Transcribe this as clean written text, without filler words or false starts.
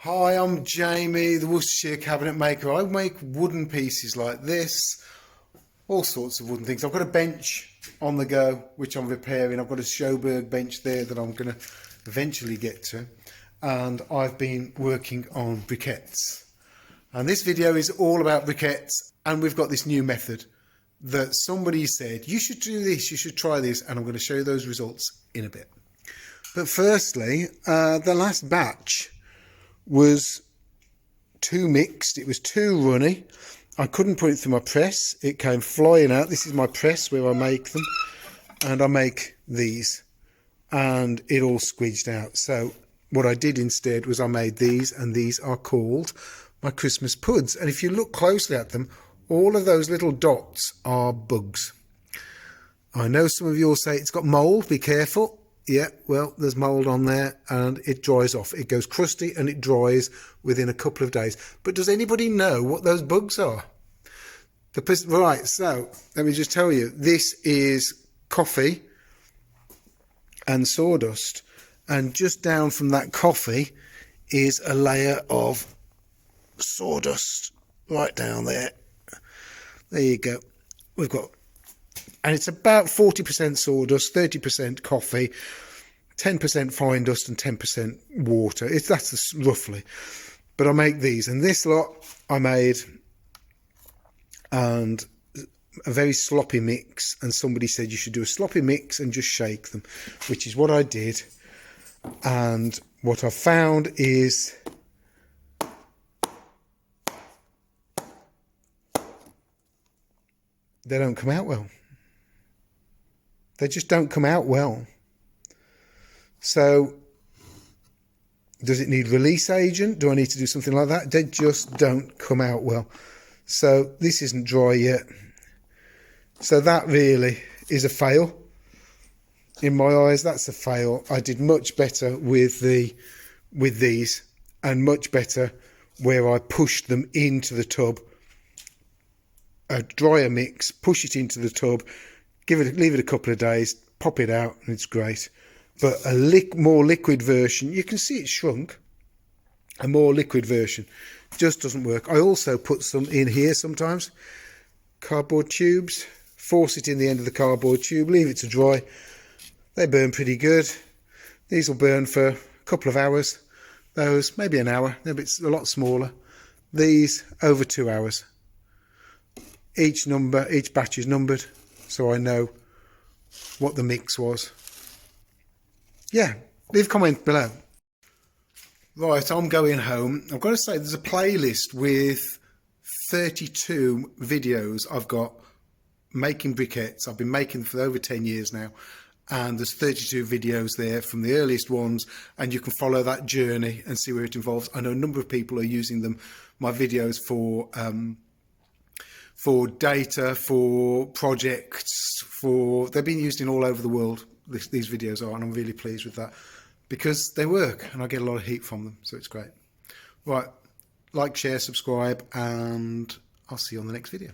Hi, I'm Jamie, the Worcestershire cabinet maker. I make wooden pieces like this, all sorts of wooden things. I've got a bench on the go, which I'm repairing. I've got a Schoberg bench there that I'm going to eventually get to. And I've been working on briquettes. And this video is all about briquettes. And we've got this new method that somebody said, you should do this, you should try this. And I'm going to show you those results in a bit. But firstly, the last batch was too mixed. It was too runny. I couldn't put it through my press. It came flying out. This is my press where I make them, and I make these, and it all squeezed out. So what I did instead was I made these, and these are called my Christmas puds. And if you look closely at them, all of those little dots are bugs. I know some of you will say it's got mold, be careful. Yeah, well, there's mould on there and it dries off. It goes crusty and it dries within a couple of days. But does anybody know what those bugs are? Right, so let me just tell you. This is coffee and sawdust. And just down from that coffee is a layer of sawdust right down there. There you go. We've got... And it's about 40% sawdust, 30% coffee, 10% fine dust and 10% water. That's roughly. But I make these. And this lot I made and a very sloppy mix. And somebody said you should do a sloppy mix and just shake them, which is what I did. And what I found is they don't come out well. They just don't come out well. So, does it need release agent? Do I need to do something like that? They just don't come out well. So, this isn't dry yet. So, that really is a fail. In my eyes, that's a fail. I did much better with these, and much better where I pushed them into the tub. A drier mix, push it into the tub, leave it a couple of days, pop it out, and it's great. But a more liquid version, you can see it's shrunk. A more liquid version just doesn't work. I also put some in here sometimes. Cardboard tubes. Force it in the end of the cardboard tube. Leave it to dry. They burn pretty good. These will burn for a couple of hours. Those, maybe an hour. They're a lot smaller. These, over 2 hours. Each batch is numbered, so I know what the mix was. Yeah, leave a comment below. Right, I'm going home. I've got to say there's a playlist with 32 videos I've got making briquettes. I've been making them for over 10 years now, and there's 32 videos there from the earliest ones, and you can follow that journey and see where it involves. I know a number of people are using them, my videos, for data, for projects, they've been used in all over the world, these videos are, and I'm really pleased with that because they work and I get a lot of heat from them, so it's great. Right, like, share, subscribe, and I'll see you on the next video.